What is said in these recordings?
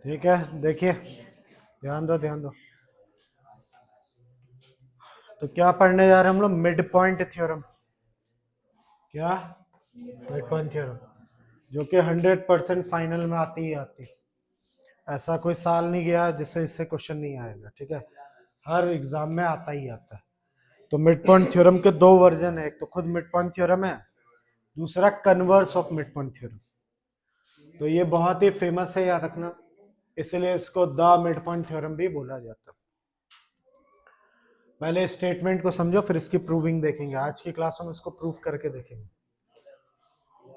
ठीक है, देखिए ध्यान दो ध्यान दो। तो क्या पढ़ने जा रहे हैं हम लोग? Mid point theorem. क्या? मिड पॉइंट थ्योरम, जो कि 100% फाइनल में आती ही आती। ऐसा कोई साल नहीं गया जिससे इससे क्वेश्चन नहीं आएगा, ठीक है। हर एग्जाम में आता ही आता है। तो मिड पॉइंट थ्योरम के दो वर्जन है, एक तो खुद मिड पॉइंट थ्योरम है, दूसरा converse of mid point theorem. तो ये बहुत ही फेमस है, याद रखना, इसलिए इसको द मिड पॉइंट थ्योरम भी बोला जाता है। पहले स्टेटमेंट को समझो, फिर इसकी प्रूविंग देखेंगे। आज की क्लास में इसको प्रूव करके देखेंगे।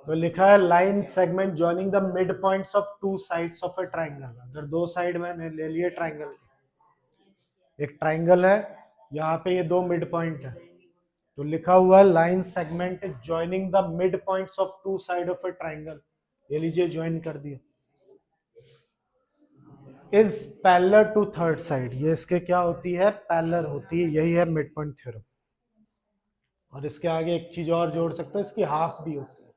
तो लिखा है line segment joining the mid points of two sides of a triangle. अगर दो साइड मैंने ले लिए ट्राइंगल, एक ट्राइंगल है, यहाँ पे ये दो मिड पॉइंट है, तो लिखा हुआ है line segment joining the mid points of two side of a triangle. ये लीजिए ज्वाइन कर दिया। Is parallel to third side, ये इसके क्या होती है? पैरेलल होती है। यही है मिड पॉइंट थ्योरम। और इसके आगे एक चीज और जोड़ सकते हो, इसकी हाफ भी होती है।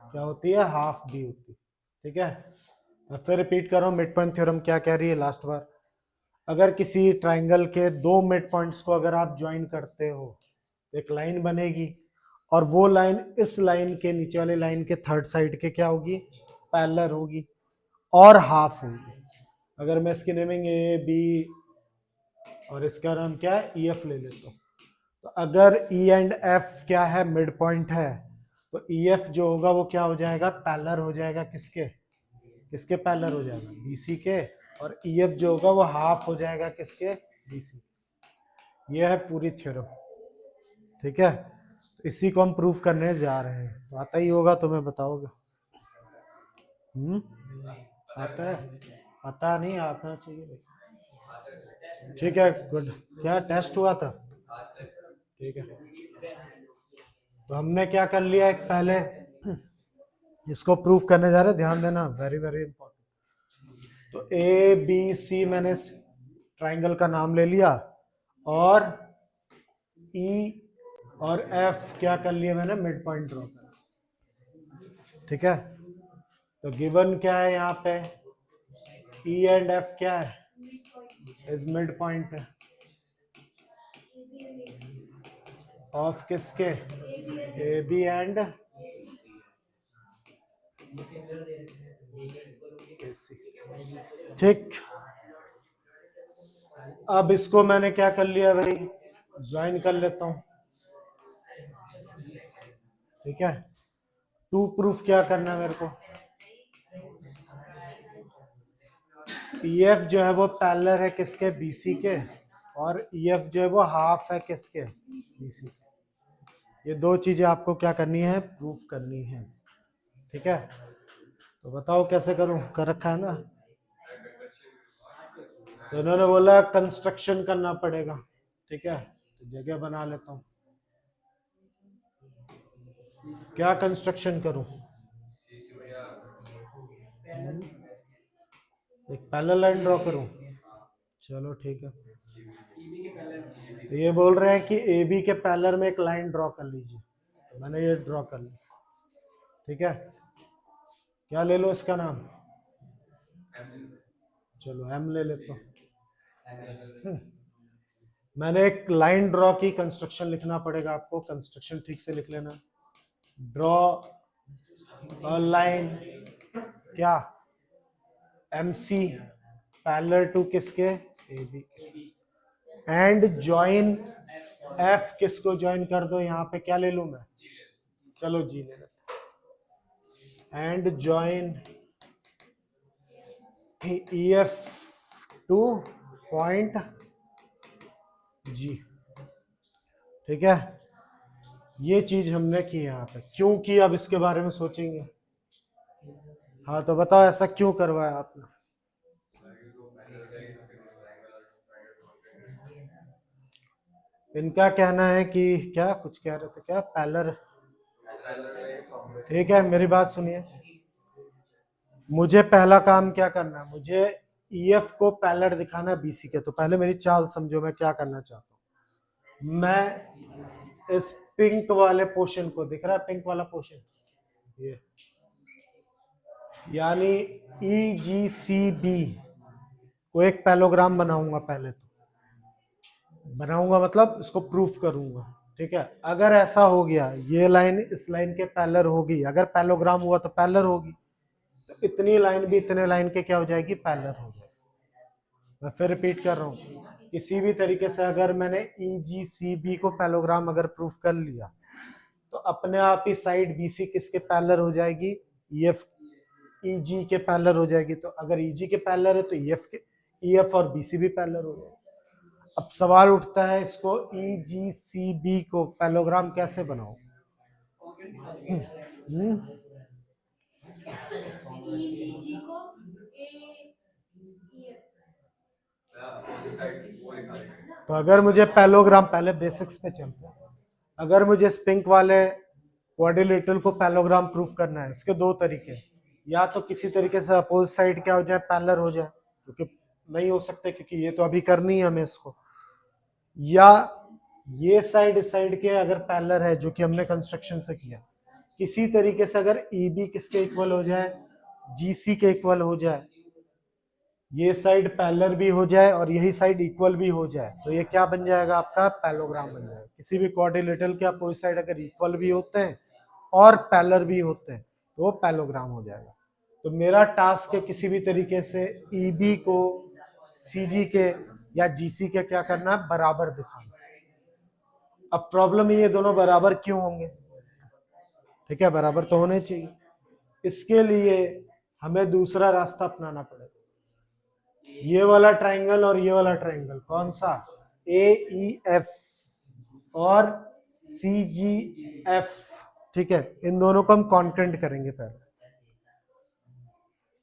क्या होती है? हाफ भी होती है। ठीक है, मैं फिर रिपीट कर रहा हूँ, मिड पॉइंट थ्योरम क्या कह रही है लास्ट बार। अगर किसी ट्राइंगल के दो मिड पॉइंट्स को अगर आप ज्वाइन करते हो, तो एक लाइन बनेगी, और वो लाइन इस लाइन के नीचे वाले लाइन के थर्ड साइड के क्या होगी? पैरेलल होगी और हाफ होगी। अगर मैं इसकी नेमिंग ए बी और इसका नाम क्या है? ई एफ ले लेता हूँ। तो अगर ई एंड एफ क्या है? मिड पॉइंट है, तो ई एफ जो होगा वो क्या हो जाएगा? पैरेलल हो जाएगा। किसके? किसके पैरेलल हो जाएगा? बीसी के। और ई एफ जो होगा वो हाफ हो जाएगा किसके? बीसी। ये है पूरी थ्योरम, ठीक है। तो इसी को हम प्रूव करने जा रहे हैं। तो आता ही होगा, तुम्हें बताओगे। आता है? पता नहीं, आता चाहिए। ठीक है, गुड। क्या टेस्ट हुआ था? ठीक है, तो हमने क्या कर लिया, एक पहले इसको प्रूव करने जा रहे हैं, ध्यान देना, वेरी वेरी इंपॉर्टेंट। तो ए बी सी मैंने ट्राइंगल का नाम ले लिया, और ई और एफ क्या कर लिया मैंने? मिड पॉइंट ड्रॉ कर। ठीक है, तो गिवन क्या है यहाँ पे? ई एंड एफ क्या है? इज मिड पॉइंट ऑफ किसके? ए बी एंड ठीक। अब इसको मैंने क्या कर लिया भाई? ज्वाइन कर लेता हूं। ठीक है, टू प्रूफ क्या करना है मेरे को? ई एफ जो है वो पैरेलल है किसके? बीसी के। और ई एफ जो है वो हाफ है किसके? बीसी से। ये दो चीजें आपको क्या करनी है? प्रूफ करनी है। ठीक है, तो बताओ कैसे करूं? कर रखा है ना। तो इन्होंने बोला कंस्ट्रक्शन करना पड़ेगा। ठीक है, तो जगह बना लेता हूं। क्या कंस्ट्रक्शन करूं? एक पैरेलल लाइन ड्रॉ करूं? चलो ठीक है, तो ये बोल रहे हैं कि ए बी के पैरेलल में एक लाइन ड्रॉ कर लीजिए। तो मैंने ये ड्रॉ कर ली। ठीक है, क्या ले लो इसका नाम? चलो एम ले लेता हूँ। मैंने एक लाइन ड्रॉ की, कंस्ट्रक्शन लिखना पड़ेगा आपको, कंस्ट्रक्शन ठीक से लिख लेना। ड्रॉ अ लाइन, क्या? एम सी पैरेलल टू किसके? A B. And join F किसको ज्वाइन कर दो? यहाँ पे क्या ले लूं मैं? चलो जी ले लेते। And join E F to point G. ठीक है, ये चीज हमने की यहाँ पे। क्यों की? अब इसके बारे में सोचेंगे। हाँ, तो बताओ ऐसा क्यों करवाया आपने? इनका कहना है कि क्या, कुछ कह रहे थे क्या? पैरेलल। ठीक है, मेरी बात सुनिए। मुझे पहला काम क्या करना है? मुझे ईएफ को पैरेलल दिखाना है बीसी के। तो पहले मेरी चाल समझो, मैं क्या करना चाहता हूँ। मैं इस पिंक वाले पोर्शन को, दिख रहा है पिंक वाला पोर्शन? ये यानी EGCB को एक पैलोग्राम बनाऊंगा, पहले तो बनाऊंगा मतलब इसको प्रूफ करूंगा, ठीक है। अगर ऐसा हो गया, ये लाइन इस लाइन के पैरेलल होगी, अगर पैलोग्राम हुआ तो पैरेलल होगी, तो इतनी लाइन भी इतने लाइन के क्या हो जाएगी, पैरेलल हो जाएगी। मैं फिर रिपीट कर रहा हूँ, किसी भी तरीके से अगर मैंने EGCB को पैलोग्राम अगर प्रूफ कर लिया, तो अपने आप ही साइड BC किसके पैरेलल हो जाएगी, EG के पैरेलल हो जाएगी। तो अगर EG के पैरेलल है तो EF और BC भी पैरेलल हो जाएगी। अब सवाल उठता है, इसको EGCB को पैलोग्राम कैसे बनाओ? तो अगर मुझे पैलोग्राम, पहले बेसिक्स पे चलते हैं, अगर मुझे इस पिंक वाले क्वाड्रिलेटरल को पैलोग्राम प्रूफ करना है, इसके दो तरीके हैं। या तो किसी तरीके से अपोजिट साइड क्या हो जाए, पैरेलल हो जाए, क्योंकि नहीं हो सकते, क्योंकि ये तो अभी करनी है हमें इसको। या ये साइड इस साइड के अगर पैरेलल है, जो कि हमने कंस्ट्रक्शन से किया, किसी तरीके से अगर EB किसके इक्वल हो जाए, GC के इक्वल हो जाए, ये साइड पैरेलल भी हो जाए और यही साइड इक्वल भी हो जाए, तो ये क्या बन जाएगा, आपका पैलोग्राम बन जाएगा। किसी भी क्वाड्रिलेटरल के अपोजिट साइड अगर इक्वल भी होते हैं और पैरेलल भी होते हैं, तो वो पैलोग्राम हो जाएगा। तो मेरा टास्क है किसी भी तरीके से EB को CG के या GC के क्या करना है, बराबर दिखाना। अब प्रॉब्लम ये दोनों बराबर क्यों होंगे, ठीक है, बराबर तो होने चाहिए। इसके लिए हमें दूसरा रास्ता अपनाना पड़ेगा। ये वाला ट्राइंगल और ये वाला ट्राइंगल, कौन सा, AEF और CGF, ठीक है, इन दोनों को हम कॉन्करेंट करेंगे।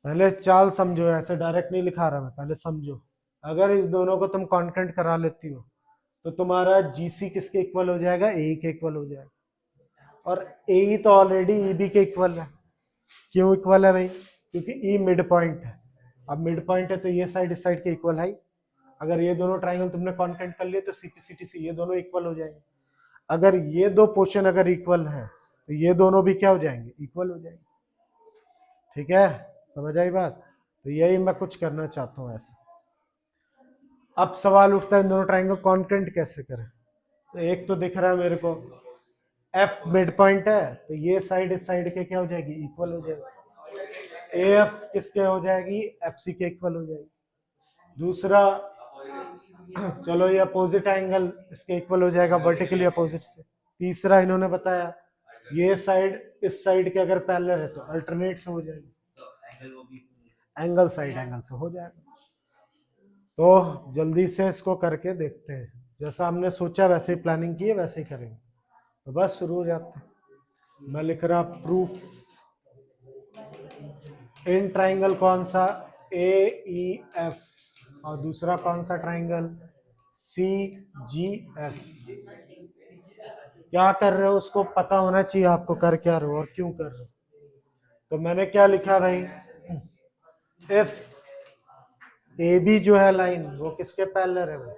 पहले चाल समझो, ऐसे डायरेक्ट नहीं लिखा रहा मैं, पहले समझो। अगर इस दोनों को तुम कॉन्करेंट करा लेती हो, तो तुम्हारा GC किसके इक्वल हो जाएगा, AE के इक्वल हो जाएगा। और AE तो ऑलरेडी EB के इक्वल है। क्यों इक्वल है भाई, क्योंकि E मिड पॉइंट है। अब मिड पॉइंट है तो ये साइड इस साइड के इक्वल है। अगर ये दोनों ट्राइंगल तुमने कॉन्करेंट कर लिए तो CPCT से ये दोनों इक्वल हो जाएंगे। अगर ये दो पोर्शन अगर इक्वल है, तो ये दोनों भी क्या हो जाएंगे, इक्वल हो जाएंगे। ठीक है, समझ आई बात। तो यही मैं कुछ करना चाहता हूँ ऐसे। अब सवाल उठता है, इन दोनों ट्राइंगल कॉन्करेंट कैसे करें। तो एक तो दिख रहा है मेरे को, F मिड पॉइंट है, तो ये साइड इस साइड के क्या हो जाएगी, इक्वल हो जाएगी। AF किसके हो जाएगी, FC के इक्वल हो जाएगी। दूसरा, चलो ये अपोजिट एंगल इसके इक्वल हो जाएगा, वर्टिकली अपोजिट से। तीसरा इन्होंने बताया, ये साइड इस साइड के अगर पैरेलल है तो अल्टरनेट से हो जाएगी, एंगल साइड एंगल से हो जाएगा। तो जल्दी से इसको करके देखते हैं, जैसा हमने सोचा वैसे ही प्लानिंग की है, वैसे ही करेंगे। तो बस शुरू हो जाते हैं। मैं लिख रहा प्रूफ इन ट्राइंगल कौन सा, AEF, और दूसरा कौन सा ट्राइंगल, CGF। क्या कर रहे हो उसको पता होना चाहिए आपको, कर क्या रहे हो और क्यों कर रहे हो। तो मैंने क्या लिखा भाई, इफ AB जो है लाइन, वो किसके पैरेलल है, वो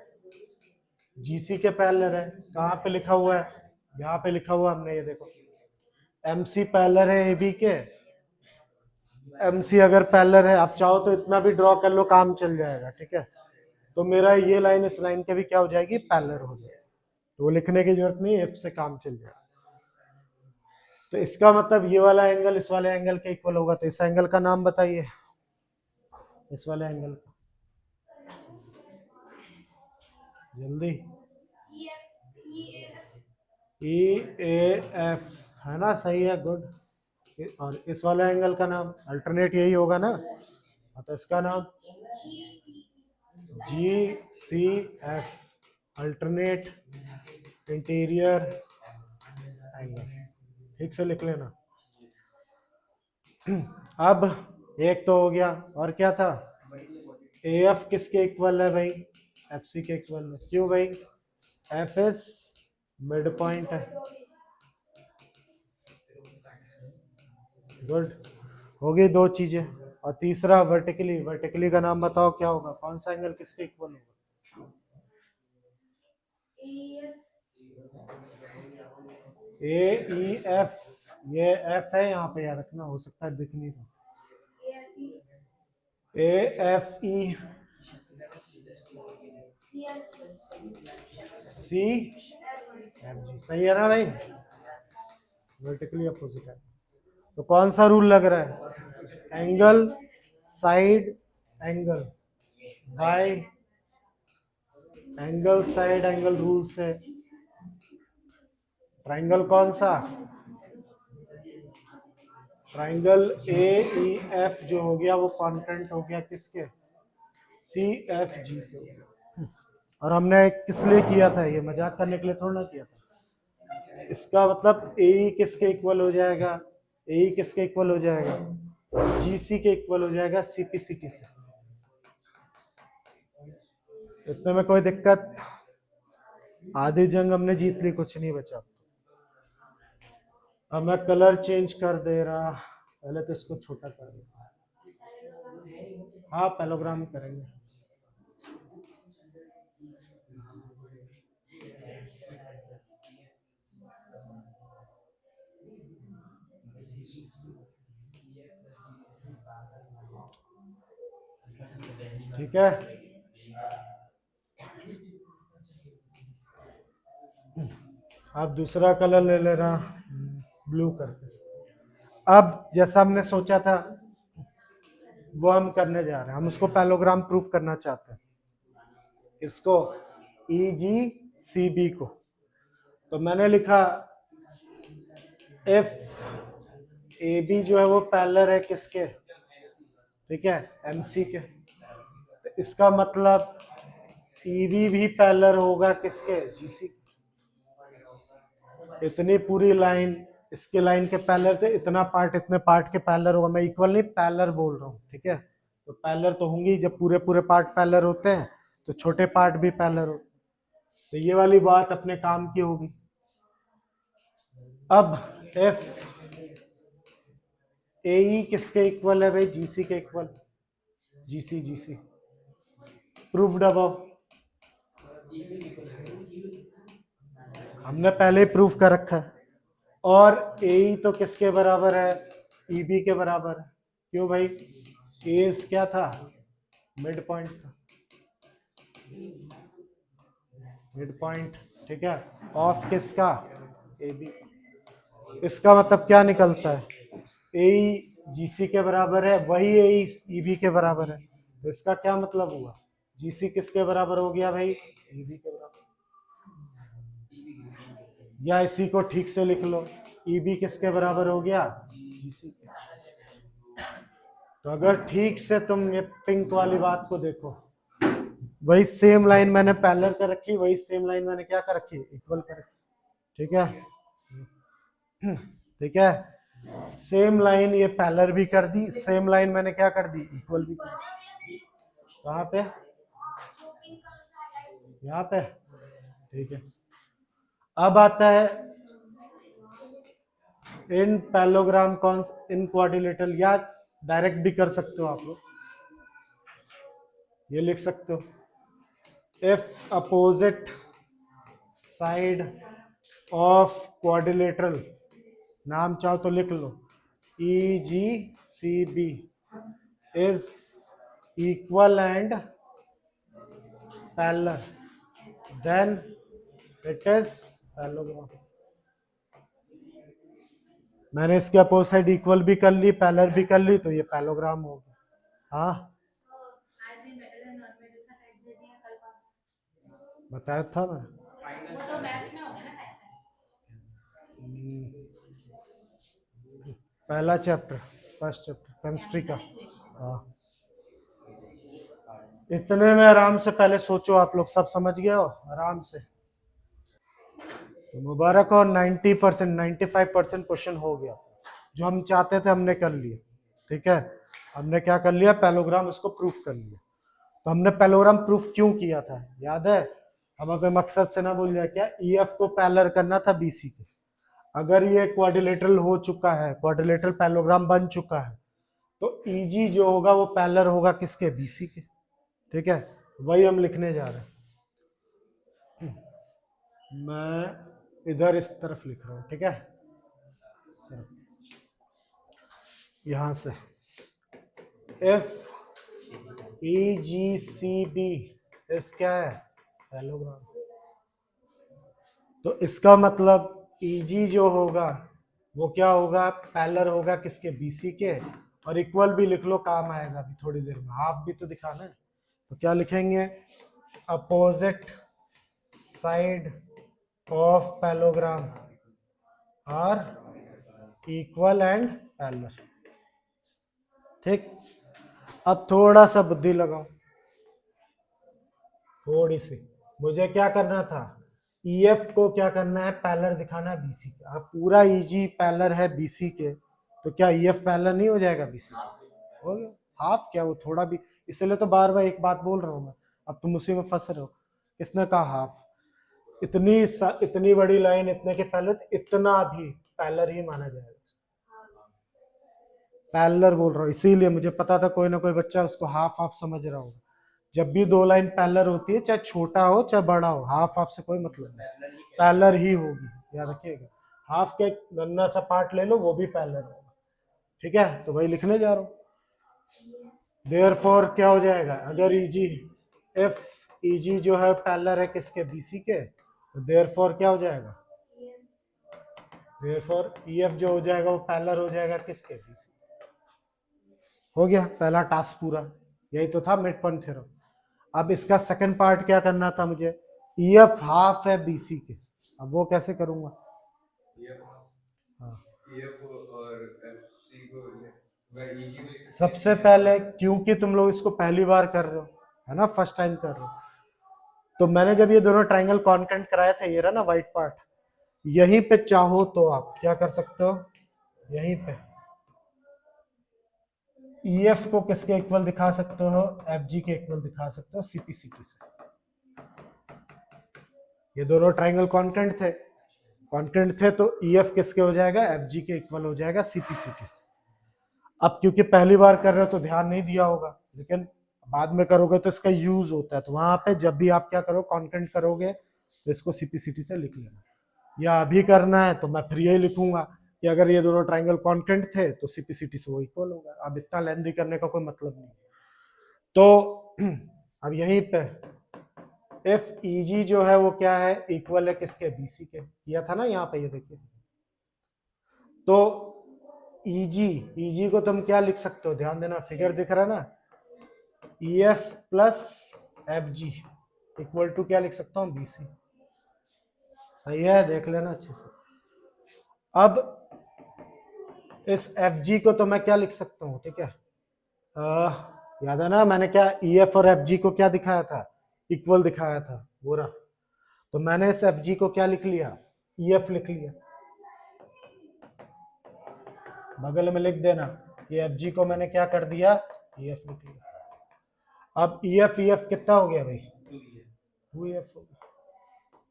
GC के पैरेलल है। कहाँ पे लिखा हुआ है, यहाँ पे लिखा हुआ हमने, ये देखो, MC पैरेलल है AB के। MC अगर पैरेलल है, आप चाहो तो इतना भी ड्रॉ कर लो, काम चल जाएगा, ठीक है। तो मेरा ये लाइन इस लाइन के भी क्या हो जाएगी, पैरेलल हो जाएगी। तो वो लिखने की जरूरत नहीं, F से काम चल जाएगा। तो इसका मतलब ये वाला एंगल इस वाले एंगल के इक्वल होगा। तो इस एंगल का नाम बताइए, इस वाले एंगल का, जल्दी। EAF है ना, सही है, गुड। और इस वाले एंगल का नाम अल्टरनेट यही होगा ना, तो इसका नाम GCF, अल्टरनेट इंटीरियर एंगल। ठीक से लिख लेना। अब एक तो हो गया, और क्या था, AF किसके इक्वल है भाई, FC के इक्वल है। क्यों भाई, FS मिड पॉइंट है। गुड, हो गई दो चीजें। और तीसरा वर्टिकली, वर्टिकली का नाम बताओ क्या होगा, कौन सा एंगल किसके इक्वल होगा, AEF। ये F है यहाँ पे, याद रखना, हो सकता है दिख नहीं रहा। A F E C F G, सही है ना भाई? वर्टिकली अपोजिट है, तो कौन सा रूल लग रहा है? Angle side angle by angle side angle rule से ट्राइंगल कौन सा? ट्राइंगल ए ई एफ जो हो गया वो कॉन्टेंट हो गया किसके? सी एफ जी के। और हमने किस लिए किया था? ये मजाक करने के लिए थोड़ा ना किया था। इसका मतलब ए ई किसके इक्वल हो जाएगा? ए ई किसके इक्वल हो जाएगा? जीसी के इक्वल हो जाएगा सीपीसीटी से। इतने में कोई दिक्कत? आधी जंग हमने जीत ली, कुछ नहीं बचा। अब मैं कलर चेंज कर दे रहा, पहले तो इसको छोटा कर देता। हाँ पैलोग्राम करेंगे। ठीक है, अब दूसरा कलर ले ले रहा, ब्लू करके। अब जैसा हमने सोचा था वो हम करने जा रहे हैं। हम उसको पैलोग्राम प्रूफ करना चाहते हैं। इसको ई जी सी बी को। तो मैंने लिखा एफ ए बी जो है वो पैरेलल है किसके? ठीक है, एम सी के। तो इसका मतलब ई बी भी पैरेलल होगा किसके? जी सी। इतनी पूरी लाइन इसके लाइन के पैरेलल थे, इतना पार्ट इतने पार्ट के पैरेलल होगा। मैं इक्वल नहीं पैरेलल बोल रहा हूँ, ठीक है? तो पैरेलल तो होंगी, जब पूरे पूरे पार्ट पैरेलल होते हैं तो छोटे पार्ट भी पैरेलल होते हैं। तो ये वाली बात अपने काम की होगी। अब एफ ए ई किसके इक्वल है भाई? जीसी के equal. GC GC proved above. हमने पहले ही प्रूफ कर रखा है। और ए ई तो किसके बराबर है? ई बी के बराबर है। क्यों भाई? एज क्या था? मिड पॉइंट था, मिड पॉइंट। ठीक है, ऑफ किसका? A B. इसका मतलब क्या निकलता है? ए जीसी के बराबर है, वही ए ई बी के बराबर है। तो इसका क्या मतलब हुआ? जीसी किसके बराबर हो गया भाई? ई बी के बराबर। या इसी को ठीक से लिख लो, ई बी किसके बराबर हो गया? जीसी के। तो अगर ठीक से तुम ये पिंक वाली बात को देखो, वही सेम लाइन मैंने पैरेलल कर रखी, वही सेम लाइन मैंने क्या कर रखी? इक्वल कर रखी। ठीक है, ठीक है। सेम लाइन ये पैरेलल भी कर दी, सेम लाइन मैंने क्या कर दी? इक्वल भी कर दी। कहाँ पे? यहाँ पे। ठीक है, अब आता है इन पैलोग्राम कौन, इन क्वाड्रिलेटरल, या डायरेक्ट भी कर सकते हो आप लोग। ये लिख सकते हो if opposite side of quadrilateral, नाम चाहो तो लिख लो, E G C B is equal and parallel, then it is parallelogram. मैंने इसके अपोजिट साइड इक्वल भी कर ली, पैरेलल भी कर ली, तो ये पैलोग्राम हो गया। हाँ बताया था मैं। पहला चैप्टर, फर्स्ट चैप्टर केमिस्ट्री का। हाँ, इतने में आराम से पहले सोचो, आप लोग सब समझ गए हो आराम से। तो मुबारक हो, 90% 95% क्वेश्चन हो गया। जो हम चाहते थे हमने कर लिया। ठीक है, हमने क्या कर लिया? पैलोग्राम इसको प्रूफ कर लिया। तो हमने पैलोग्राम प्रूफ क्यों किया था याद है? हम अपने मकसद से ना भूल जाए क्या? ई एफ को पैरेलल करना था बीसी के। अगर ये क्वाड्रिलेटरल हो चुका है, क्वाड्रिलेटरल पैलोग्राम बन चुका है, तो ईजी जो होगा वो पैरेलल होगा किसके? बीसी के। ठीक है, वही हम लिखने जा रहे हैं। मैं इधर इस तरफ लिख रहा हूं, ठीक है, इस तरफ, यहां से if E G C B इस क्या है पैरेललोग्राम, तो इसका मतलब ई जी जो होगा वो क्या होगा, पैरेलल होगा किसके, बीसी के, और इक्वल भी लिख लो, काम आएगा अभी थोड़ी देर में, हाफ भी तो दिखाना है, तो क्या लिखेंगे, opposite side of parallelogram are equal and parallel. ठीक, अब थोड़ा सा बुद्धि लगाओ, थोड़ी सी, मुझे क्या करना था, EF को क्या करना है, पैरेलल दिखाना है BC के। अब पूरा EG पैरेलल है BC के, तो क्या EF पैरेलल नहीं हो जाएगा BC के? हो गया, हाफ क्या, वो थोड़ा भी, इसलिए तो बार बार एक बात बोल रहा हूँ मैं, अब तुम उसी में फंस रहे हो। किसने कहा हाफ, इतनी बड़ी लाइन इतने के पैरेलल, इतना भी पैरेलल ही माना जाएगा, पैरेलल बोल रहा हूँ, इसीलिए मुझे पता था कोई ना कोई बच्चा उसको हाफ हाफ समझ रहा होगा। जब भी दो लाइन पैरेलल होती है, चाहे छोटा हो चाहे बड़ा हो, हाफ हाफ से कोई मतलब नहीं, पैरेलल ही होगी, याद रखिएगा। हाफ के नन्ना सा पार्ट ले लो, वो भी पैरेलल होगा, ठीक है, तो वही लिखने जा रहा हूँ। देयरफॉर क्या हो जाएगा, अगर EG इफ EG जो है पैरेलल है किसके, BC के, तो देयरफॉर क्या हो जाएगा, देयरफॉर EF जो हो जाएगा वो पैरेलल हो जाएगा किसके, BC। हो गया पहला टास्क पूरा, यही तो था मिड पॉइंट थ्योरम। अब इसका सेकंड पार्ट क्या करना था मुझे, EF हाफ है BC के, अब वो कैसे करूंगा, हाँ। सबसे पहले, क्योंकि तुम लोग इसको पहली बार कर रहे हो, है ना, फर्स्ट टाइम कर रहे हो, तो मैंने जब ये दोनों ट्राइंगल कॉन्केंट कराया था, ये रहा ना व्हाइट पार्ट, यहीं पे चाहो तो आप क्या कर सकते हो, यहीं पे EF को किसके इक्वल दिखा सकते हो, FG के इक्वल दिखा सकते हो, CPCT से। ये दोनों ट्राइंगल कॉन्केंट थे, तो EF किसके हो जाएगा, FG के इक्वल हो जाएगा CPCT से। अब क्योंकि पहली बार कर रहे हो तो ध्यान नहीं दिया होगा, लेकिन बाद में करोगे तो इसका यूज होता है, तो वहां पे जब भी आप क्या करो, कॉन्केंट करोगे तो इसको CPCT से लिख लेना, या अभी करना है तो मैं फिर यही लिखूंगा कि अगर ये दोनों ट्राइंगल कॉन्केंट थे तो CPCT से वो इक्वल होगा। अब इतना लेंथी करने का कोई मतलब नहीं, तो अब यहीं पे इफ EG जो है वो क्या है, इक्वल है किसके, BC के, किया था ना यहाँ पे, ये देखिए, तो EG को तुम क्या लिख सकते हो, ध्यान देना, फिगर दिख रहा है ना, EF plus FG equal to क्या लिख सकता हूँ, BC। सही है, देख लेना अच्छे से। अब इस FG को तो मैं क्या लिख सकता हूँ, ठीक है, याद है ना मैंने क्या, EF और FG को क्या दिखाया था, इक्वल दिखाया था, वो रहा, तो मैंने इस FG को क्या लिख लिया, EF लिख लिया, बगल में लिख देना, ये FG को मैंने क्या कर दिया, EF लिख लिया। अब EF कितना हो गया भाई, 2EF हो गया,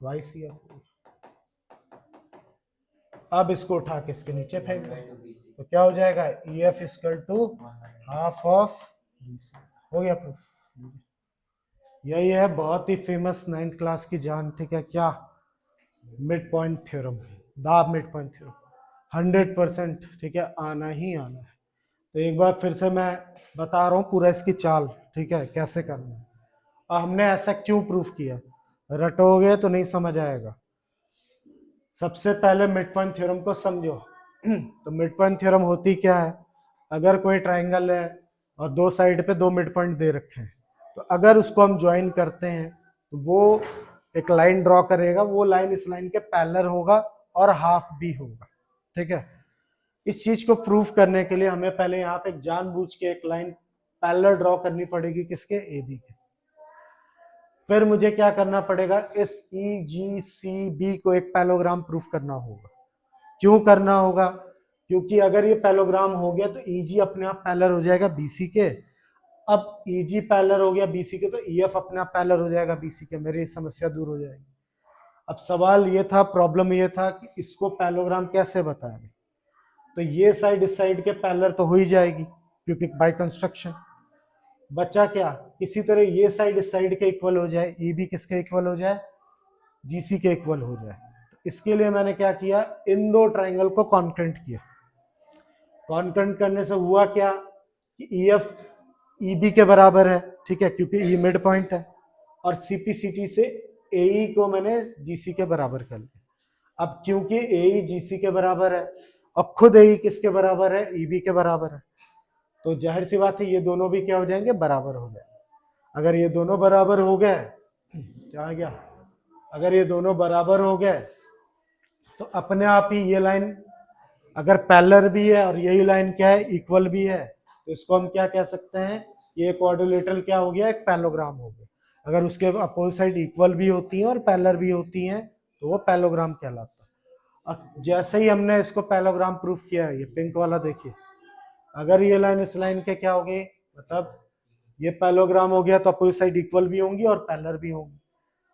ट्वाइस EF हो गया। अब इसको उठा के इसके नीचे फेंक दो, तो क्या हो जाएगा, EF equal to half of BC, हो गया प्रूफ। यही है बहुत ही फेमस 9th क्लास की जान, ठीक है, क्या, mid point theorem, the mid point theorem, 100%, ठीक है, आना ही आना है। तो एक बार फिर से मैं बता रहा हूँ पूरा इसकी चाल, ठीक है, कैसे करना है, और हमने ऐसा क्यों प्रूफ किया, रटोगे तो नहीं समझ आएगा। सबसे पहले मिड पॉइंट थ्योरम को समझो। तो मिड पॉइंट थ्योरम होती क्या है, अगर कोई ट्राइंगल है और दो साइड पे दो मिड पॉइंट दे रखे हैं, तो अगर उसको हम ज्वाइन करते हैं तो वो एक लाइन ड्रॉ करेगा, वो लाइन इस लाइन के पैरेलल होगा और हाफ भी होगा, ठीक है। इस चीज को प्रूफ करने के लिए हमें पहले यहाँ पे जानबूझ के एक लाइन पैरेलल ड्रॉ करनी पड़ेगी, किसके, AB के। फिर मुझे क्या करना पड़ेगा, इस EGCB को एक पैरेललोग्राम प्रूफ करना होगा। क्यों करना होगा, क्योंकि अगर ये पैरेललोग्राम हो गया तो EG अपने आप पैरेलल हो जाएगा BC के। अब EG पैरेलल हो गया BC के, तो EF अपने आप पैरेलल हो जाएगा BC के, मेरी समस्या दूर हो जाएगी। अब सवाल ये था, प्रॉब्लम ये था कि इसको पैरेललोग्राम कैसे बताएंगे, तो ये साइड इस साइड के पैरेलल तो हो ही जाएगी, क्योंकि बाय कंस्ट्रक्शन। बचा क्या, किसी तरह ये साइड इस साइड के इक्वल हो जाए, ये भी किसके इक्वल हो जाए, GC के इक्वल हो जाए। इसके लिए मैंने क्या किया, इन दो ट्राइंगल को कॉन्केंट किया। कॉन्केंट करने से हुआ क्या कि EF ईबी के बराबर है, ठीक है, क्योंकि ई मिड पॉइंट है, और सीपीसीटी से एई को मैंने जीसी के बराबर कर लिया। अब क्योंकि एई जीसी के बराबर है और खुद एई किसके बराबर है, ईबी के बराबर है, तो जाहिर सी बात है ये दोनों भी क्या हो जाएंगे, बराबर हो जाएंगे। अगर ये दोनों बराबर हो गए, क्या आ गया, अगर ये दोनों बराबर हो गए तो अपने आप ही ये लाइन अगर पैरेलल भी है और यही लाइन क्या है, इक्वल भी है, तो इसको हम क्या कह सकते हैं, ये क्वाड्रिलेटरल क्या हो गया, एक पैरेललोग्राम हो गया। अगर उसके अपोजिट साइड इक्वल भी होती हैं और पैरेलल भी होती हैं तो वो पैरेललोग्राम कहलाता है। अब जैसे ही हमने इसको पैरेललोग्राम प्रूफ किया है, ये पिंक वाला देखिए, अगर ये लाइन इस लाइन के क्या हो गई, मतलब ये पैरेललोग्राम हो गया तो अपोजिट साइड इक्वल भी होंगी और पैरेलल भी होंगी।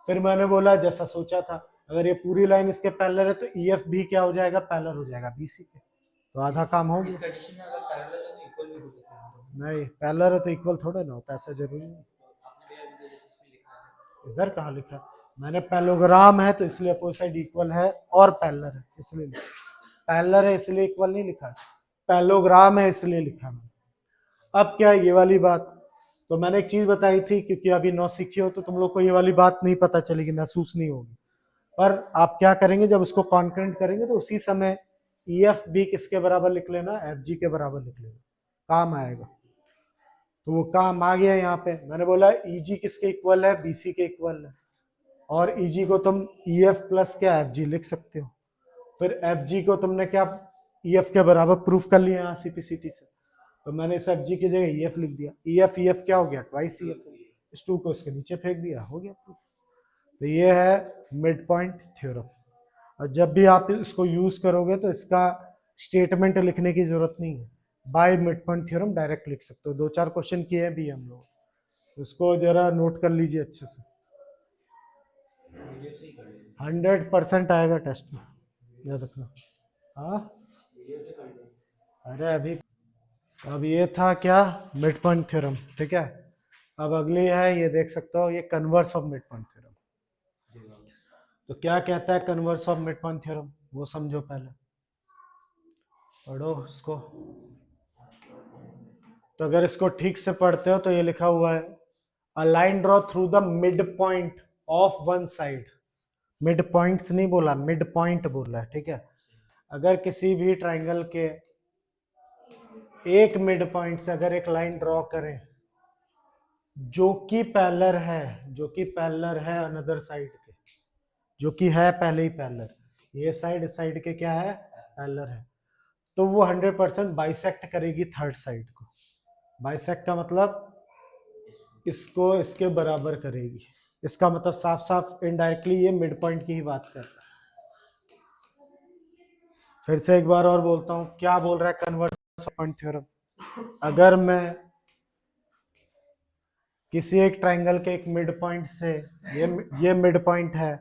फिर मैंने बोला जैसा सोचा था, अगर ये पूरी लाइन इसके पैरेलल है तो ईएफ भी क्या हो जाएगा, पैरेलल हो जाएगा बीसी के, तो आधा काम हो गया। इस कंडीशन में अगर पैरेलल है तो इक्वल भी हो सकता है। नहीं, पैरेलल है तो इक्वल थोड़े ना होता, ऐसा जरूरी नहीं। आपने भैया अभी जैसे इसमें लिखा है, इधर कहाँ लिखा है, मैंने पैरेललोग्राम है तो इसलिए अपोजिट साइड इक्वल है और पैरेलल है इसलिए लिखा, पैरेलल है इसलिए इक्वल नहीं लिखा है, पैरेललोग्राम है इसलिए लिखा है। अब क्या है ये वाली बात, तो मैंने एक चीज बताई थी, क्योंकि अभी नौ सीखी हो तो तुम लोग को ये वाली बात नहीं पता चलेगी, महसूस नहीं होगी, पर आप क्या करेंगे जब उसको कॉन्करेंट करेंगे तो उसी समय EF भी किसके बराबर लिख लेना, FG के बराबर लिख लेना, काम आएगा। तो वो काम आ गया यहाँ पे, मैंने बोला EG किसके इक्वल है, BC के इक्वल है, और EG को तुम EF प्लस क्या FG लिख सकते हो, फिर FG को तुमने क्या EF के बराबर प्रूफ कर लिया यहाँ CPCT से, तो मैंने इस FG की जगह EF लिख दिया, EF क्या हो गया, ट्वाइस EF, इस 2 को इसके नीचे फेंक दिया, हो गया प्रूफ। तो ये है मिड पॉइंट थ्योरम, और जब भी आप इसको यूज करोगे तो इसका स्टेटमेंट लिखने की जरूरत नहीं है, by mid point theorem direct लिख सकते हो। 2-4 क्वेश्चन किए हैं भी हम लोग, उसको जरा नोट कर लीजिए अच्छे से, वीडियो से ही कर लीजिए। 100% आएगा टेस्ट में, याद रखना। हाँ, वीडियो से कर लीजिए। अरे अभी, अब ये था क्या, मिड पॉइंट थ्योरम, ठीक है। अब अगली है, ये देख सकते हो, ये converse of mid point theorem. तो क्या कहता है converse of mid point theorem, वो समझो पहले, पढ़ो इसको। तो अगर इसको ठीक से पढ़ते हो तो ये लिखा हुआ है, a line draw through the mid point of one side, mid points नहीं बोला, मिड पॉइंट बोला है, ठीक है। अगर किसी भी ट्राइंगल के एक मिड पॉइंट से अगर एक लाइन ड्रॉ करें जो कि पैरेलल है, जो कि पैरेलल है अनदर साइड के, जो कि है पहले ही पैरेलल, ये साइड इस साइड के क्या है, पैरेलल है, तो वो 100% बाइसेक्ट करेगी थर्ड साइड को। बाइसेक्ट का मतलब इसको इसके बराबर करेगी, इसका मतलब साफ साफ इनडायरेक्टली ये मिड पॉइंट की ही बात करता है। फिर से एक बार और बोलता हूं, क्या बोल रहा है कन्वर्स ऑफ पॉइंट थ्योरम, अगर मैं किसी एक ट्राइंगल के एक मिड पॉइंट से, ये मिड पॉइंट है,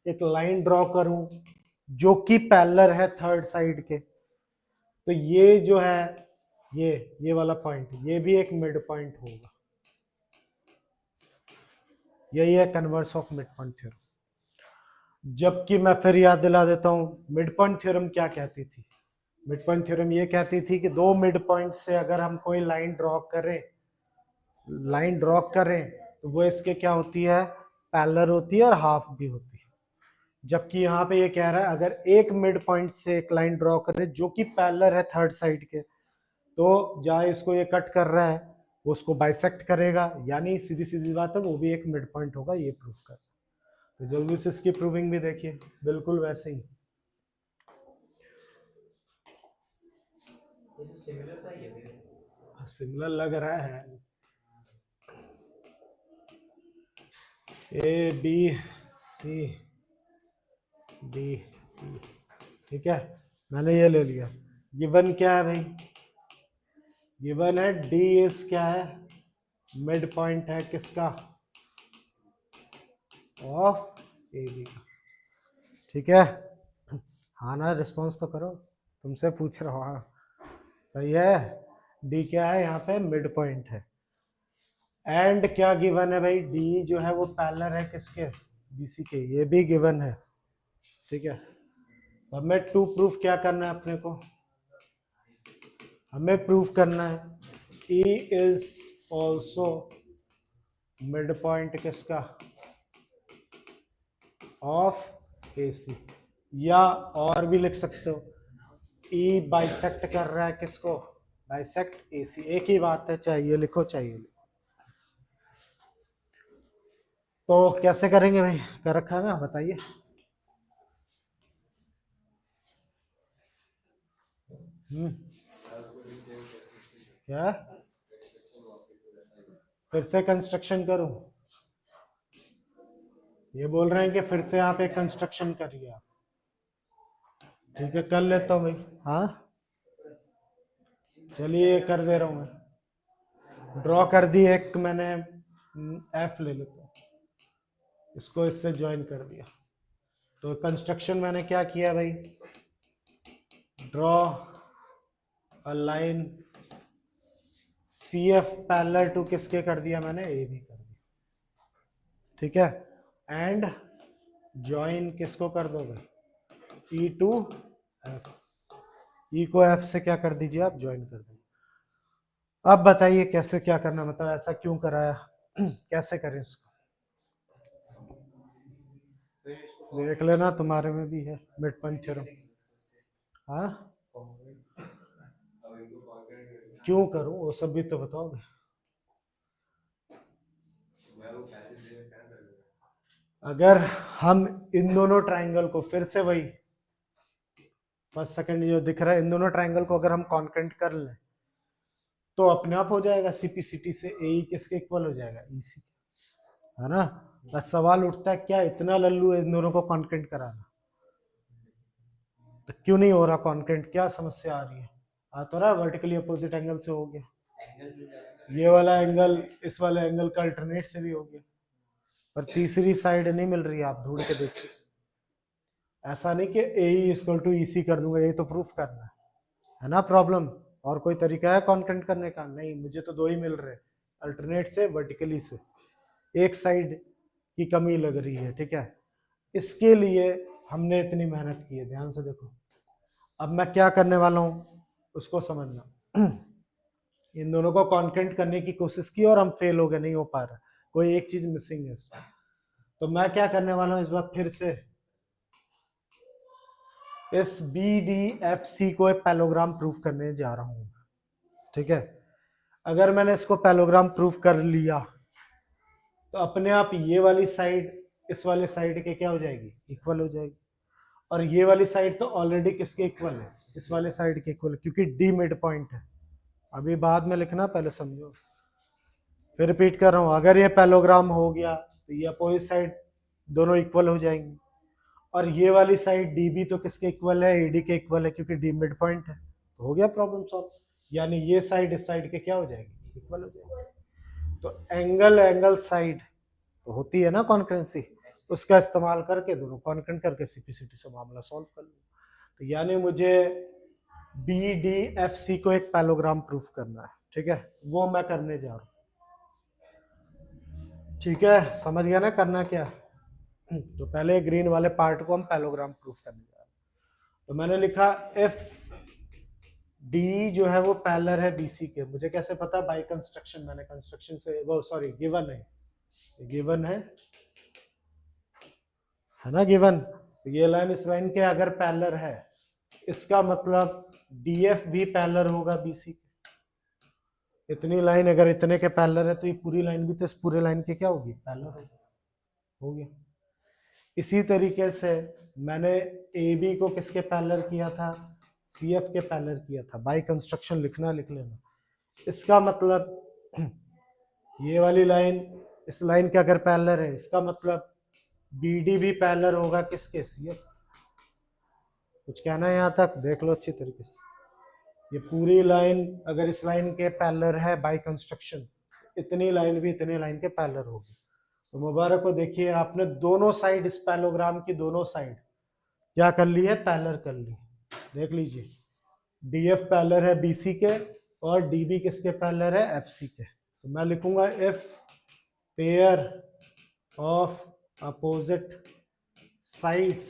एक लाइन ड्रॉ करूं जो कि पैरेलल है थर्ड साइड के, तो ये जो है, ये वाला पॉइंट, ये भी एक मिड पॉइंट होगा, यही है converse of mid point theorem. जबकि मैं फिर याद दिला देता हूं, मिड पॉइंट थ्योरम क्या कहती थी, मिड पॉइंट थ्योरम ये कहती थी कि दो मिड पॉइंट से अगर हम कोई लाइन ड्रॉ करें तो वो इसके क्या होती है, पैरेलल होती है और हाफ भी होती है। जबकि यहाँ पे ये कह रहा है अगर एक मिड पॉइंट से एक लाइन ड्रॉ करें जो कि पैरेलल है थर्ड साइड के, तो जहाँ इसको ये कट कर रहा है वो उसको बाइसेक्ट करेगा, यानी सीधी सीधी बात है वो भी एक मिड पॉइंट होगा, ये प्रूफ कर। तो जल्दी से इसकी प्रूविंग भी देखिए, बिल्कुल वैसे ही, ये तो सिमिलर सा ही है भैया। सिमिलर लग रहा है, ABCD, ठीक है, मैंने ये ले लिया। गिवन क्या है भाई, गिवन है D इज क्या है, मिड पॉइंट है किसका, ऑफ AB का, ठीक है। हाँ ना, रिस्पॉन्स तो करो, तुमसे पूछ रहा हूँ, हाँ सही है। D क्या है यहाँ पे, मिड पॉइंट है, एंड क्या गिवन है भाई, D जो है वो पैरेलल है किसके, BC के, ये भी गिवन है, ठीक है। तो हमें टू प्रूफ क्या करना है अपने को, हमें प्रूफ करना है E is also mid point किसका, ऑफ AC, या और भी लिख सकते हो E बाइसेक्ट कर रहा है किसको, बाइसेक्ट AC, एक ही बात है, चाहिए लिखो चाहिए लिखो। तो कैसे करेंगे भाई, कर रखा है ना, बताइए। क्या फिर से कंस्ट्रक्शन करूं, ये बोल रहे हैं कि फिर से आप एक कंस्ट्रक्शन करिए आप, ठीक है कर लेता हूँ भाई। हाँ चलिए कर दे रहा हूँ मैं, ड्रॉ कर दी एक मैंने, F ले लेता हूँ, इसको इससे ज्वाइन कर दिया। तो कंस्ट्रक्शन मैंने क्या किया भाई, draw a line CF parallel to किसके कर दिया मैंने, AB कर दिया, ठीक है। एंड ज्वाइन किसको कर दो भाई, E टू F, E को F से क्या कर दीजिए आप, ज्वाइन कर दीजिए। अब बताइए कैसे क्या करना, मतलब ऐसा क्यों कराया, कैसे करें इसको, देख लेना तुम्हारे में भी है मिड पॉइंट थ्योरम। हाँ क्यों करूं, वो सब भी तो बताओगे। अगर हम इन दोनों ट्राइंगल को फिर से वही फर्स्ट सेकंड जो दिख रहा है, इन दोनों ट्राइंगल को अगर हम कॉन्करेंट कर लें तो अपने आप हो जाएगा, CPCT से AE किसके इक्वल हो जाएगा, EC, है ना। बस सवाल उठता है क्या इतना लल्लू है इन दोनों को कॉन्करेंट कराना, तो क्यों नहीं हो रहा कॉन्करेंट, क्या समस्या आ रही है, आ तो रहा वर्टिकली अपोजिट एंगल से हो गया, ये वाला एंगल इस वाले एंगल का अल्टरनेट से भी हो गया, पर तीसरी साइड नहीं मिल रही है, आप ढूंढ के देखिए। ऐसा नहीं कि AE इक्वल टू EC कर दूंगा, यही तो प्रूफ करना है ना प्रॉब्लम, और कोई तरीका है कॉन्करेंट करने का, नहीं, मुझे तो दो ही मिल रहे, अल्टरनेट से वर्टिकली से, एक साइड की कमी लग रही है, ठीक है। इसके लिए हमने इतनी मेहनत की है, ध्यान से देखो। अब मैं क्या करने वाला हूं उसको समझना। इन दोनों को कॉन्करेंट करने की कोशिश की और हम फेल हो गए, नहीं हो पा रहा, कोई एक चीज मिसिंग है इसमें। तो मैं क्या करने वाला हूं इस बार, फिर से इस BDFC को एक पैलोग्राम प्रूफ करने जा रहा हूं, ठीक है। अगर मैंने इसको पैलोग्राम प्रूफ कर लिया तो अपने आप ये वाली साइड इस वाले साइड के क्या हो जाएगी, इक्वल हो जाएगी, और ये वाली साइड तो ऑलरेडी किसके इक्वल है, इस वाले साइड के इक्वल, क्योंकि D मिड पॉइंट है। अभी बाद में लिखना, पहले समझो, फिर रिपीट कर रहा हूं, अगर ये पैलोग्राम हो गया तो ये अपोजिट साइड दोनों इक्वल हो जाएंगी, और ये वाली साइड DB तो किसके इक्वल है, AD के इक्वल है, क्योंकि D मिड पॉइंट है, तो हो गया प्रॉब्लम सॉल्व, यानी ये साइड इस साइड के क्या हो जाएगी, इक्वल हो जाएगी। तो एंगल साइड तो होती है ना कॉन्करेंसी, उसका इस्तेमाल करके दोनों कॉन्करेंट करके CPCT से मामला सॉल्व कर लो। तो यानी मुझे BDFC को एक पैलोग्राम प्रूफ करना है, ठीक है, वो मैं करने जा रहा हूं, ठीक है, समझ गया ना करना क्या। तो पहले ग्रीन वाले पार्ट को हम पैलोग्राम प्रूफ करने जा रहे हैं। तो मैंने लिखा FD जो है वो पैरेलल है BC के, मुझे कैसे पता, बाय कंस्ट्रक्शन, मैंने कंस्ट्रक्शन से वो सॉरी गिवन है, गिवन है ना, गिवन। तो ये लाइन इस लाइन के अगर पैरेलल है, इसका मतलब DF भी पैरेलल होगा BC के, इतनी लाइन अगर इतने के पैरेलल है तो ये पूरी लाइन भी तो इस पूरे लाइन के क्या होगी, पैरेलल होगी, हो गया। इसी तरीके से मैंने AB को किसके पैरेलल किया था, CF के पैरेलल किया था, बाय कंस्ट्रक्शन लिखना, लिख लेना। इसका मतलब ये वाली लाइन इस लाइन के अगर पैरेलल है, इसका मतलब BD भी पैरेलल होगा किसके, CF। कुछ कहना है यहाँ तक, देख लो अच्छी तरीके से, ये पूरी लाइन अगर इस लाइन के पैरेलल है बाय कंस्ट्रक्शन, इतनी लाइन भी इतने लाइन के पैरेलल होगी। तो मुबारक को देखिए, आपने दोनों साइड इस पैलोग्राम की दोनों साइड क्या कर ली है, पैरेलल कर ली, देख लीजिए, DF पैरेलल है BC के और DB किसके पैरेलल है, FC के। तो मैं लिखूंगा F pair of opposite sides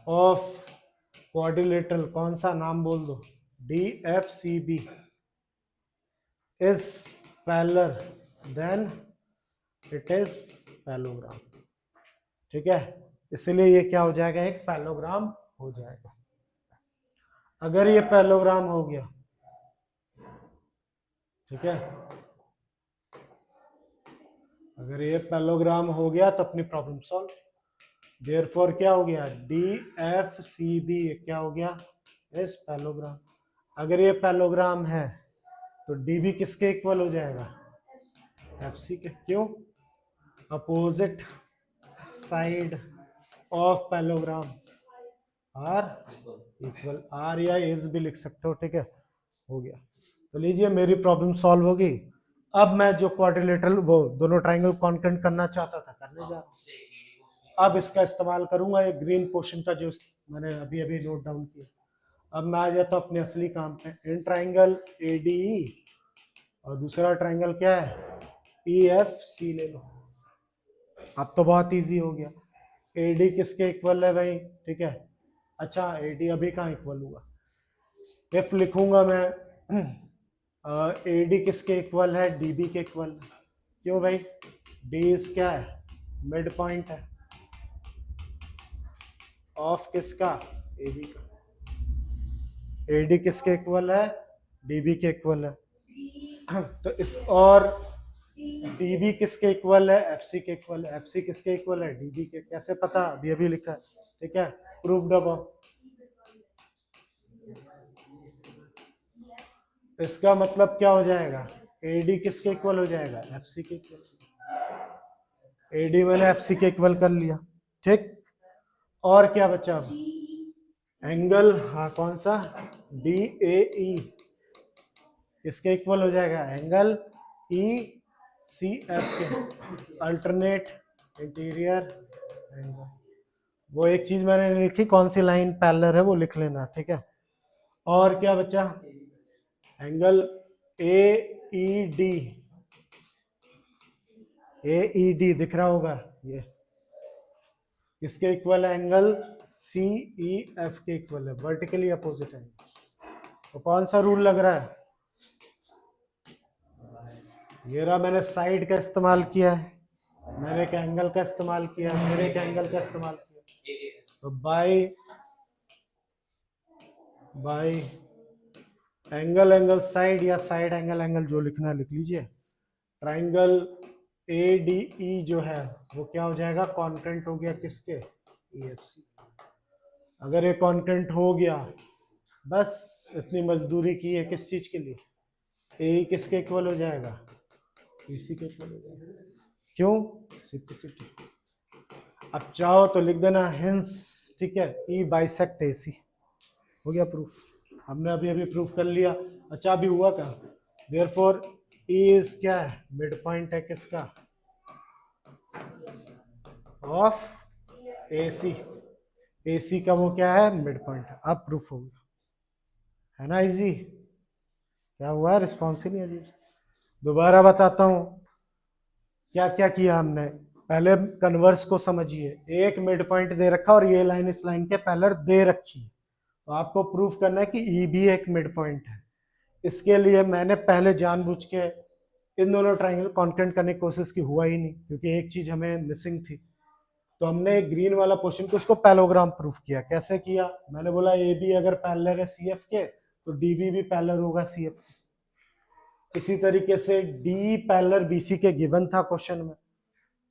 of quadrilateral, कौन सा नाम बोल दो, DFCB is parallel then it is parallelogram. ठीक है, इसलिए ये क्या हो जाएगा, एक पैलोग्राम हो जाएगा। अगर ये पैलोग्राम हो गया, ठीक है, अगर ये पैलोग्राम हो गया तो अपनी प्रॉब्लम सॉल्व। देयरफॉर क्या हो गया, DFCB क्या हो गया, इस पैलोग्राम। अगर ये पैलोग्राम है तो DB किसके इक्वल हो जाएगा, FC के। क्यों, opposite side of parallelogram are equal, are या इज भी लिख सकते हो। ठीक है, हो गया। तो लीजिए मेरी प्रॉब्लम सॉल्व होगी। अब मैं जो क्वाड्रिलेटरल वो दोनों ट्राइंगल कॉन्केंट करना चाहता था करने जा रहा हूँ। अब इसका इस्तेमाल करूंगा ये ग्रीन पोर्शन का जो मैंने अभी अभी नोट डाउन किया। अब मैं आ जाता हूँ अपने असली काम पे। इन ट्राइंगल ADE और दूसरा ट्राइंगल क्या है, EFC ले लो। अब तो बहुत इजी हो गया। AD किसके इक्वल है भाई, ठीक है। अच्छा AD अभी कहाँ इक्वल हुआ, इफ लिखूंगा मैं AD किसके इक्वल है, DB के इक्वल। क्यों भाई, D क्या है, मिड पॉइंट है ऑफ किसका, AB का। AD किसके इक्वल है, DB के इक्वल है। तो इस और DB किसके इक्वल है, FC के इक्वल है। FC किसके इक्वल है, DB के। कैसे पता, अभी अभी लिखा है। ठीक है, प्रूव्ड अबव। इसका मतलब क्या हो जाएगा, AD किसके इक्वल हो जाएगा, FC के इक्वल। AD मैंने FC के इक्वल कर लिया। ठीक, और क्या बचा अब, एंगल, हाँ कौन सा, DAE किसके इक्वल हो जाएगा, एंगल ECF के। अल्टरनेट इंटीरियर एंगल, वो एक चीज मैंने नहीं लिखी, कौन सी लाइन पैरेलल है वो लिख लेना। ठीक है, और क्या बचा, एंगल AED। AED दिख रहा होगा, ये किसके इक्वल है, एंगल CEF के इक्वल है, वर्टिकली अपोजिट है। तो कौन सा रूल लग रहा है, ये रहा। मैंने साइड का इस्तेमाल किया है, मैंने एक एंगल का इस्तेमाल किया, मैंने एक एंगल का इस्तेमाल किया। तो बाय एंगल साइड या साइड एंगल जो लिखना है लिख लीजिए। ट्राइंगल ADE जो है वो क्या हो जाएगा, कॉन्केंट हो गया किसके, EFC। अगर ये कॉन्केंट हो गया, बस इतनी मजदूरी की है किस चीज के लिए, AE किसके इक्वल हो जाएगा, BC के इक्वल हो जाएगा। क्यों, सिंपलिसिटी। अब चाहो तो लिख देना हिंस, ठीक है, E बाइसेक्ट AC। हो गया प्रूफ, हमने अभी अभी प्रूफ कर लिया। अच्छा अभी हुआ क्या, देयरफॉर E इज क्या है, मिड पॉइंट है किसका, ऑफ AC। AC का वो क्या है, मिड पॉइंट है। अब प्रूफ हो गया, है ना इजी। क्या हुआ, रिस्पॉन्स ही नहीं अजीब। दोबारा बताता हूं क्या क्या किया हमने। पहले कन्वर्स को समझिए, एक मिड पॉइंट दे रखा और ये लाइन इस लाइन के पैरेलल दे रखी है, तो आपको प्रूफ करना है कि E भी एक मिड पॉइंट है। इसके लिए मैंने पहले जानबूझ के इन दोनों ट्राइंगल कॉन्केंट करने की कोशिश की, हुआ ही नहीं क्योंकि एक चीज हमें मिसिंग थी। तो हमने ग्रीन वाला पोर्शन को उसको पैलोग्राम प्रूफ किया। कैसे किया, मैंने बोला AB अगर पैरेलल है CF के तो DB भी पैरेलल होगा CF के। इसी तरीके से D पैरेलल BC के गिवन था क्वेश्चन में,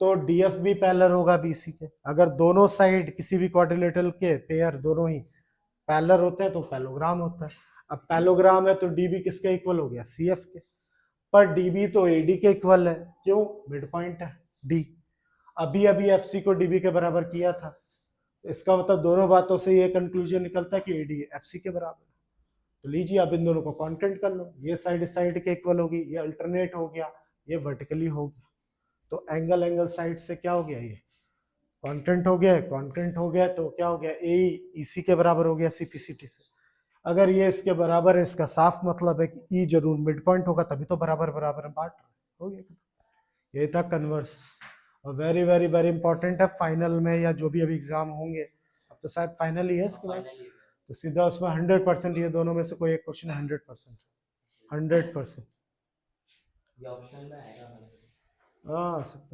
तो DF भी पैरेलल होगा BC के। अगर दोनों साइड किसी भी क्वाड्रिलेटरल के पेयर दोनों ही पैरेलल होते हैं तो पैलोग्राम होता है। अब पैलोग्राम है तो DB किसके इक्वल हो गया, CF के। पर DB तो AD के इक्वल है, क्यों, मिड पॉइंट है D। अभी अभी FC को DB के बराबर किया था, इसका मतलब दोनों बातों से ये कंक्लूजन निकलता है कि AD FC के बराबर है। तो लीजिए अब इन दोनों को कॉन्केंट कर लो, ये साइड इस साइड के इक्वल होगी, ये अल्टरनेट हो गया, ये वर्टिकली हो गया। तो एंगल साइड से क्या हो गया, ये कॉन्केंट हो गया। कॉन्केंट हो गया तो क्या हो गया, AE EC के बराबर हो गया CPCT से। अगर ये इसके बराबर है, इसका साफ मतलब है कि E जरूर मिड पॉइंट होगा, तभी तो बराबर बराबर बांट हो गया। ये था कन्वर्स, और वेरी वेरी वेरी इंपॉर्टेंट है फाइनल में या जो भी अभी एग्जाम होंगे। अब तो शायद फाइनल ही है इसके बाद, तो सीधा उसमें 100%, ये दोनों में से कोई एक क्वेश्चन 100%। ये ऑप्शन में आएगा हाँ सकता है।